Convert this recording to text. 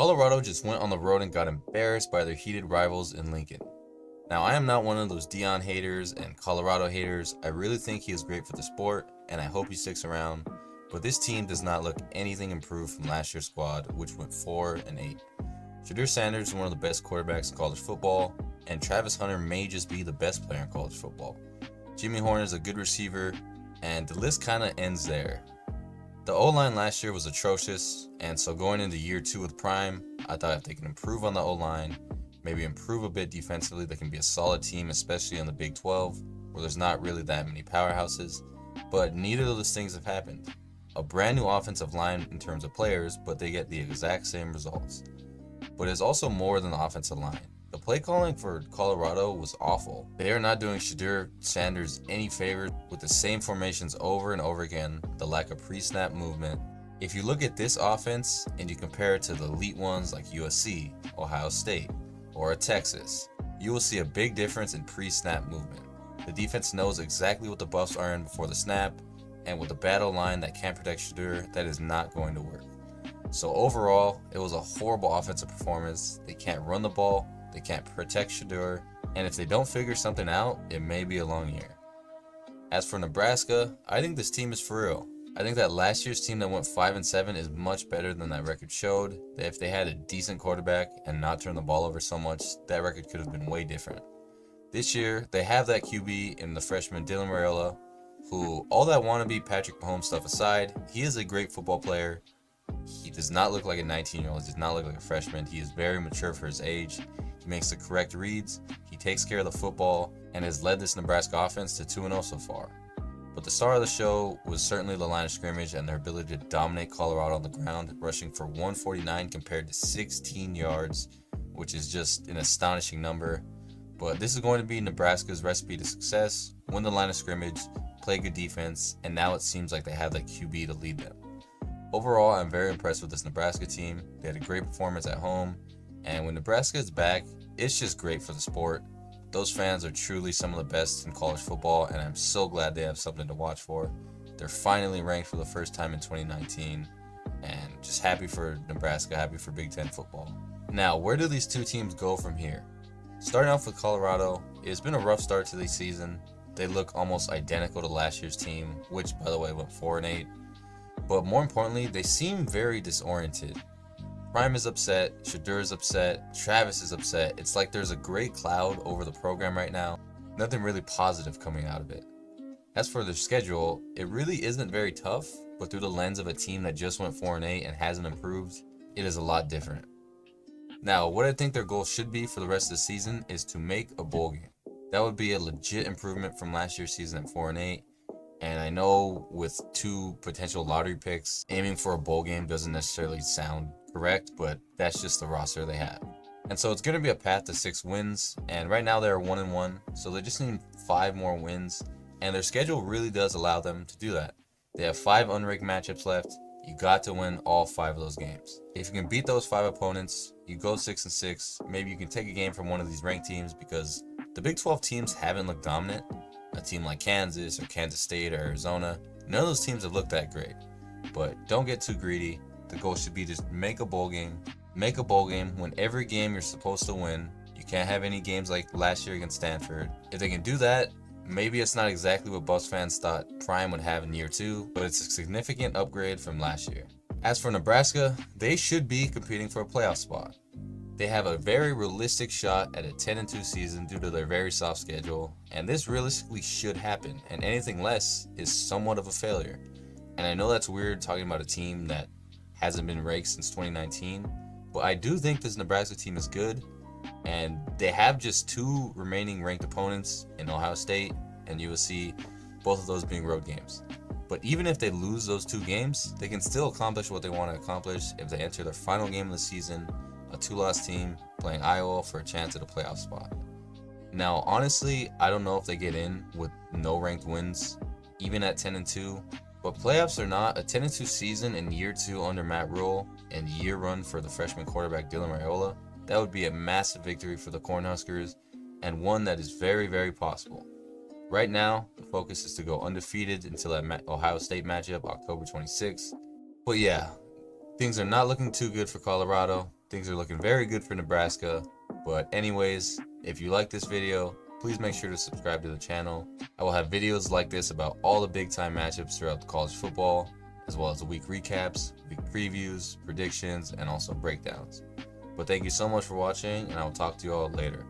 Colorado just went on the road and got embarrassed by their heated rivals in Lincoln. Now, I am not one of those Dion haters and Colorado haters. I really think he is great for the sport, and I hope he sticks around. But this team does not look anything improved from last year's squad, which went 4-8. Shedeur Sanders is one of the best quarterbacks in college football, and Travis Hunter may just be the best player in college football. Jimmy Horn is a good receiver, and the list kind of ends there. The O-line last year was atrocious, and so going into year 2 with Prime, I thought if they can improve on the O-line, maybe improve a bit defensively, they can be a solid team, especially in the Big 12, where there's not really that many powerhouses. But neither of those things have happened. A brand new offensive line in terms of players, but they get the exact same results. But it's also more than the offensive line. The play calling for Colorado was awful. They are not doing Shedeur Sanders any favors with the same formations over and over again, the lack of pre-snap movement. If you look at this offense and you compare it to the elite ones like USC, Ohio State, or Texas, you will see a big difference in pre-snap movement. The defense knows exactly what the buffs are in before the snap, and with a battle line that can't protect Shedeur, that is not going to work. So overall, it was a horrible offensive performance. They can't run the ball, they can't protect Shedeur, and if they don't figure something out, it may be a long year. As for Nebraska, I think this team is for real. I think that last year's team that went 5-7 is much better than that record showed. That if they had a decent quarterback and not turn the ball over so much, that record could have been way different. This year, they have that QB in the freshman Dylan Raiola, who, all that wannabe Patrick Mahomes stuff aside, he is a great football player. He does not look like a 19-year-old, he does not look like a freshman. He is very mature for his age. He makes the correct reads, he takes care of the football, and has led this Nebraska offense to 2-0 so far. But the star of the show was certainly the line of scrimmage and their ability to dominate Colorado on the ground, rushing for 149 compared to 16 yards, which is just an astonishing number. But this is going to be Nebraska's recipe to success: win the line of scrimmage, play good defense, and now it seems like they have that QB to lead them. Overall, I'm very impressed with this Nebraska team. They had a great performance at home, and when Nebraska is back, it's just great for the sport. Those fans are truly some of the best in college football, and I'm so glad they have something to watch for. They're finally ranked for the first time in 2019, and just happy for Nebraska, happy for Big Ten football. Now, where do these two teams go from here? Starting off with Colorado, it's been a rough start to the season. They look almost identical to last year's team, which, by the way, went 4-8. But more importantly, they seem very disoriented. Prime is upset, Shedeur is upset, Travis is upset. It's like there's a gray cloud over the program right now. Nothing really positive coming out of it. As for their schedule, it really isn't very tough, but through the lens of a team that just went 4-8 and hasn't improved, it is a lot different. Now, what I think their goal should be for the rest of the season is to make a bowl game. That would be a legit improvement from last year's season at 4-8. And I know with 2 potential lottery picks, aiming for a bowl game doesn't necessarily sound correct, but that's just the roster they have. And so it's going to be a path to 6 wins, and right now they're 1-1, so they just need 5 more wins, and their schedule really does allow them to do that. They have 5 unranked matchups left. You got to win all 5 of those games. If you can beat those 5 opponents, you go 6-6. Maybe you can take a game from one of these ranked teams, because the Big 12 teams haven't looked dominant. A team like Kansas or Kansas State or Arizona, none of those teams have looked that great. But don't get too greedy. The goal should be to make a bowl game. Make a bowl game, win every game you're supposed to win. You can't have any games like last year against Stanford. If they can do that, maybe it's not exactly what Buffs fans thought Prime would have in year 2, but it's a significant upgrade from last year. As for Nebraska, they should be competing for a playoff spot. They have a very realistic shot at a 10-2 season due to their very soft schedule, and this realistically should happen, and anything less is somewhat of a failure. And I know that's weird talking about a team that hasn't been ranked since 2019, but I do think this Nebraska team is good, and they have just 2 remaining ranked opponents in Ohio State and USC, both of those being road games. But even if they lose those 2 games, they can still accomplish what they want to accomplish if they enter their final game of the season, a 2-loss team playing Iowa for a chance at a playoff spot. Now, honestly, I don't know if they get in with no ranked wins, even at 10-2, but playoffs or not, a 10-2 season in year 2 under Matt Rule and year run for the freshman quarterback Dylan Raiola, that would be a massive victory for the Cornhuskers, and one that is very, very possible. Right now, the focus is to go undefeated until that Ohio State matchup October 26th. But yeah, things are not looking too good for Colorado. Things are looking very good for Nebraska. But anyways, if you like this video, please make sure to subscribe to the channel. I will have videos like this about all the big time matchups throughout the college football, as well as the week recaps, week previews, predictions, and also breakdowns. But thank you so much for watching, and I will talk to you all later.